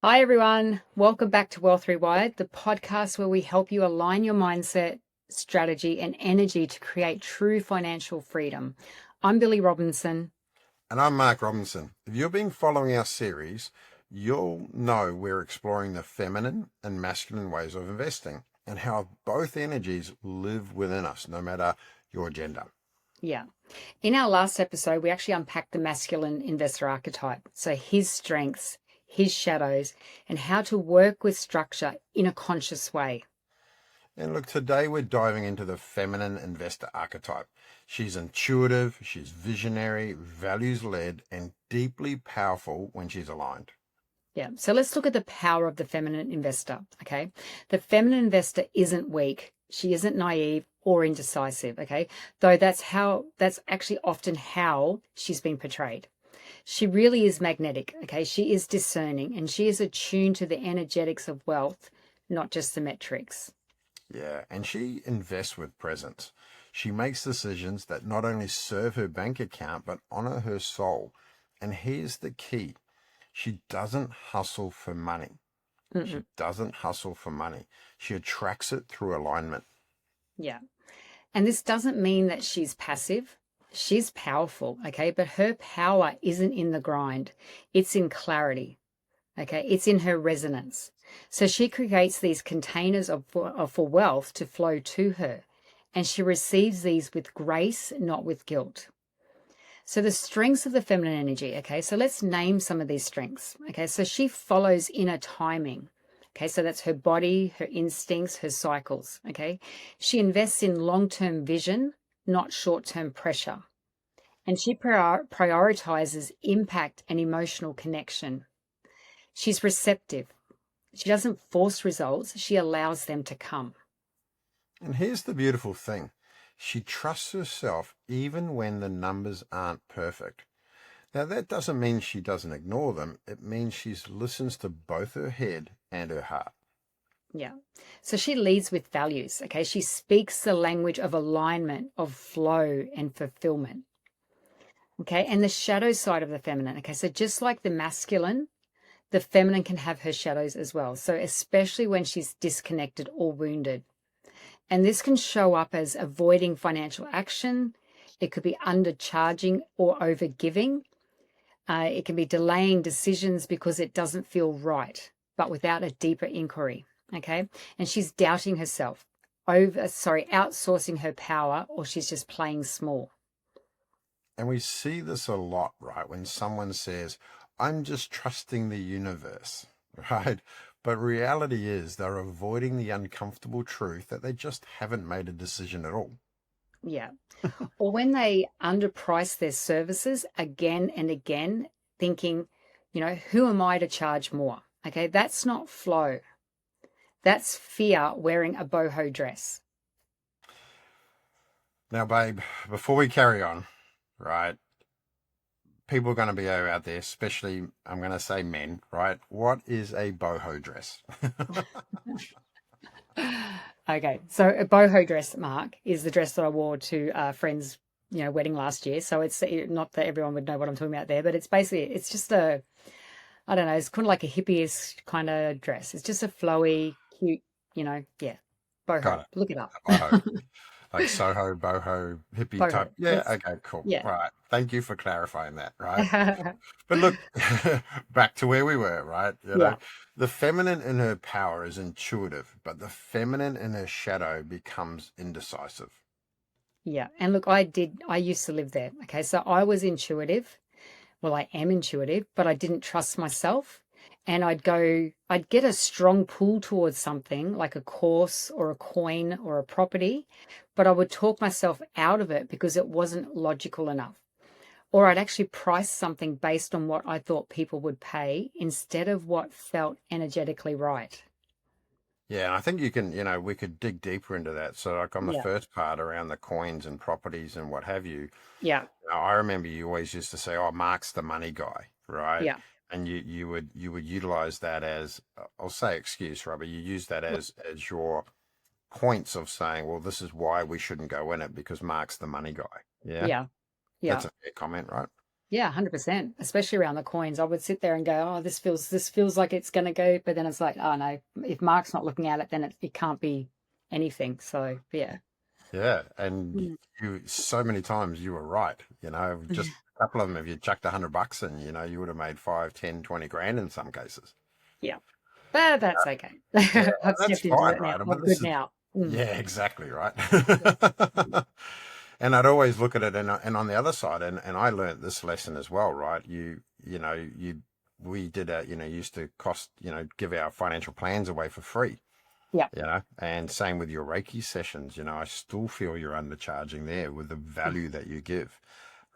Hi, everyone. Welcome back to Wealth Rewired, the podcast where we help you align your mindset, strategy, and energy to create true financial freedom. I'm Billie Robinson. And I'm Mark Robinson. If you've been following our series, you'll know we're exploring the feminine and masculine ways of investing and how both energies live within us, no matter your gender. Yeah. In our last episode, we actually unpacked the masculine investor archetype. So his strengths, his shadows, and how to work with structure in a conscious way. And look, today we're diving into the feminine investor archetype. She's intuitive, she's visionary, values led, and deeply powerful when she's aligned. Yeah. So let's look at the power of the feminine investor. Okay. The feminine investor isn't weak. She isn't naive or indecisive. Okay. Though that's actually often how she's been portrayed. She really is magnetic. Okay. She is discerning and she is attuned to the energetics of wealth, not just the metrics. Yeah, and she invests with presence. She makes decisions that not only serve her bank account, but honor her soul. And here's the key. She doesn't hustle for money. Mm-mm. She doesn't hustle for money. She attracts it through alignment. Yeah. And this doesn't mean that she's passive. She's powerful. Okay. But her power isn't in the grind, it's in clarity. Okay, it's in her resonance. So she creates these containers for wealth to flow to her, and she receives these with grace, not with guilt. So the strengths of the feminine energy, okay, so let's name some of these strengths. Okay, so she follows inner timing. Okay, so that's her body, her instincts, her cycles. Okay, she invests in long term vision, not short term pressure. And she prioritizes impact and emotional connection. She's receptive. She doesn't force results, she allows them to come. And here's the beautiful thing. She trusts herself even when the numbers aren't perfect. Now, that doesn't mean she doesn't ignore them. It means she listens to both her head and her heart. Yeah. So she leads with values. Okay. She speaks the language of alignment, of flow and fulfillment. Okay. And the shadow side of the feminine. Okay. So just like the masculine, the feminine can have her shadows as well. So especially when she's disconnected or wounded. And this can show up as avoiding financial action. It could be undercharging or overgiving. It can be delaying decisions because it doesn't feel right, but without a deeper inquiry. Okay. And she's doubting herself, outsourcing her power, or she's just playing small. And we see this a lot, right? When someone says, I'm just trusting the universe, right? But reality is they're avoiding the uncomfortable truth that they just haven't made a decision at all. Yeah. Or when they underprice their services again and again, thinking, who am I to charge more? Okay. That's not flow. That's fear wearing a boho dress. Now, babe, before we carry on, right? People are going to be out there, especially, I'm going to say men, right? What is a boho dress? Okay, so a boho dress, Mark, is the dress that I wore to a friend's, wedding last year. So it's not that everyone would know what I'm talking about there, but it's just I don't know, it's kind of like a hippie kind of dress. It's just a flowy, cute, yeah, boho. Got it. Look it up. Boho. Like Soho, boho, hippie Boho. type. Yeah, It's okay, cool. yeah. Right. Thank you for clarifying that, right? But look, back to where we were, right? Yeah. The feminine in her power is intuitive, but the feminine in her shadow becomes indecisive. Yeah. And look, I used to live there. Okay. So I was intuitive. Well, I am intuitive, but I didn't trust myself. And I'd get a strong pull towards something like a course or a coin or a property, but I would talk myself out of it because it wasn't logical enough. Or I'd actually price something based on what I thought people would pay instead of what felt energetically right. Yeah, and I think we could dig deeper into that. So, like on the Yeah. first part around the coins and properties and what have you, Yeah. I remember you always used to say, "Oh, Mark's the money guy," right? Yeah. And you would utilize that as I'll say excuse, right? But you use that as your points of saying, "Well, this is why we shouldn't go in it because Mark's the money guy." Yeah, Yeah. that's Yeah. a fair comment, right? Yeah, 100%. Especially around the coins. I would sit there and go, oh, this feels like it's going to go. But then it's like, oh no, if Mark's not looking at it, then it can't be anything. So yeah. Yeah, and Mm. you so many times you were right. Just a couple of them, if you chucked $100 in, you would have made 5, 10, 20 grand in some cases. Yeah. But that's okay. Yeah, I've that's stepped into fine, it now. right? I'm But good this is, now. Mm. yeah, exactly right. Yeah. And I'd always look at it, and on the other side, and I learned this lesson as well, right? We did used to give our financial plans away for free. Yeah. And same with your Reiki sessions. I still feel you're undercharging there with the value that you give,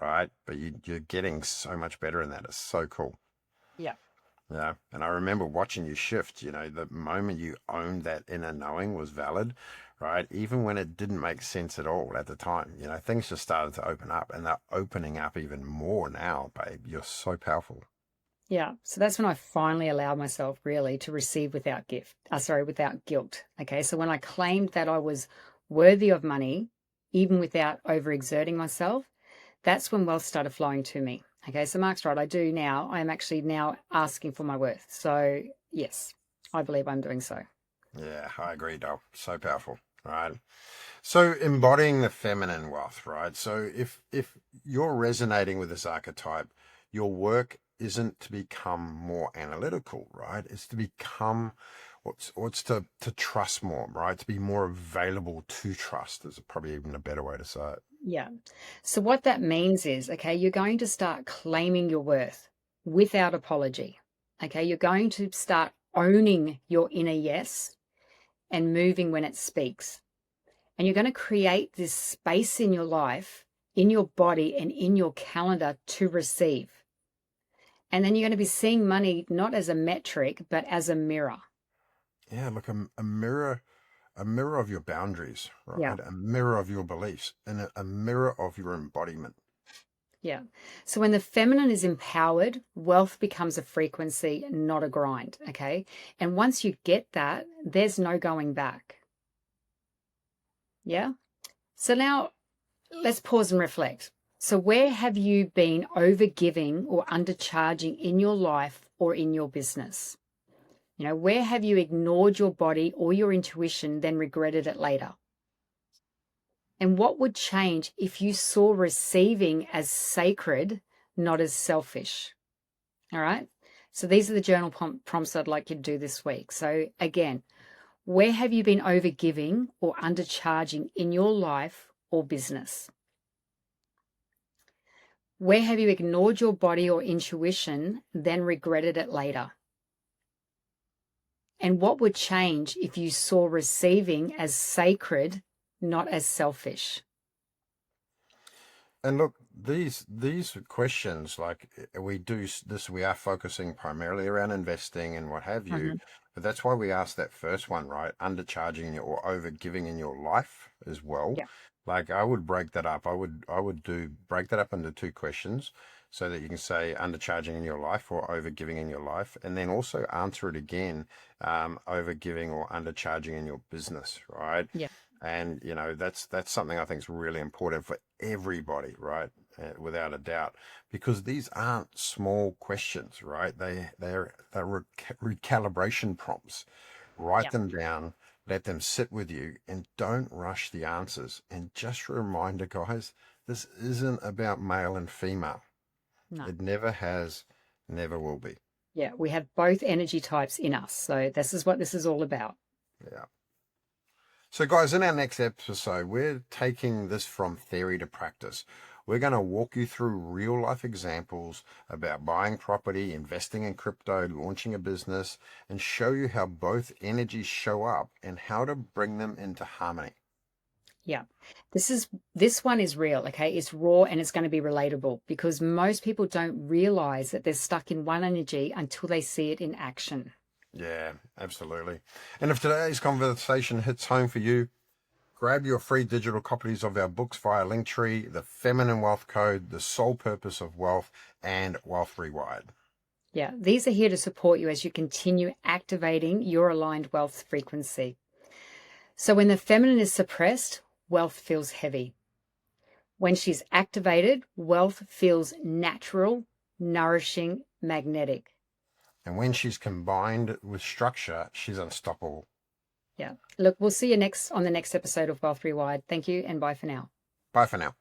right? But you're getting so much better in that. It's so cool. Yeah. Yeah. And I remember watching you shift, the moment you owned that inner knowing was valid, right? Even when it didn't make sense at all at the time, things just started to open up, and they're opening up even more now, babe. You're so powerful. Yeah. So that's when I finally allowed myself really to receive without guilt. Okay. So when I claimed that I was worthy of money, even without overexerting myself, that's when wealth started flowing to me. Okay. So Mark's right. I do now. I am actually now asking for my worth. So yes, I believe I'm doing so. Yeah, I agree, Doll. So powerful, right? So embodying the feminine wealth, right? So if you're resonating with this archetype, your work isn't to become more analytical, right? It's to become what's to trust more, right? To be more available to trust is probably even a better way to say it. Yeah. So what that means is, okay, you're going to start claiming your worth without apology. Okay. You're going to start owning your inner yes and moving when it speaks. And you're going to create this space in your life, in your body, and in your calendar to receive. And then you're going to be seeing money not as a metric, but as a mirror. Yeah, look, a mirror of your boundaries, Yeah. right? A mirror of your beliefs, and a mirror of your embodiment. Yeah. So when the feminine is empowered, wealth becomes a frequency, not a grind. Okay. And once you get that, there's no going back. Yeah. So now let's pause and reflect. So, where have you been overgiving or undercharging in your life or in your business? Where have you ignored your body or your intuition, then regretted it later? And what would change if you saw receiving as sacred, not as selfish? All right. So, these are the journal prompts I'd like you to do this week. So, again, where have you been overgiving or undercharging in your life or business? Where have you ignored your body or intuition, then regretted it later? And what would change if you saw receiving as sacred, not as selfish? And look, these questions, like we are focusing primarily around investing and what have you. Mhm. But that's why we asked that first one, right? Undercharging or overgiving in your life as well. Yeah. Like I would break that up. I would do break that up into two questions so that you can say undercharging in your life or overgiving in your life, and then also answer it again, overgiving or undercharging in your business, right? Yeah. And that's something I think is really important for everybody, right? Without a doubt, because these aren't small questions, right? They're recalibration prompts. Write Yeah. them down, let them sit with you, and don't rush the answers. And just a reminder, guys, this isn't about male and female. No. It never has, never will be. Yeah. We have both energy types in us. So this is what this is all about. Yeah. So, guys, in our next episode, we're taking this from theory to practice. We're going to walk you through real life examples about buying property, investing in crypto, launching a business, and show you how both energies show up and how to bring them into harmony. Yeah. This one is real, okay? It's raw and it's going to be relatable because most people don't realize that they're stuck in one energy until they see it in action. Yeah, absolutely. And if today's conversation hits home for you, grab your free digital copies of our books via Linktree, The Feminine Wealth Code, The Sole Purpose of Wealth, and Wealth Rewired. Yeah, these are here to support you as you continue activating your aligned wealth frequency. So when the feminine is suppressed, wealth feels heavy. When she's activated, wealth feels natural, nourishing, magnetic. And when she's combined with structure, she's unstoppable. Yeah. Look, we'll see you on the next episode of Wealth Rewired. Thank you and bye for now. Bye for now.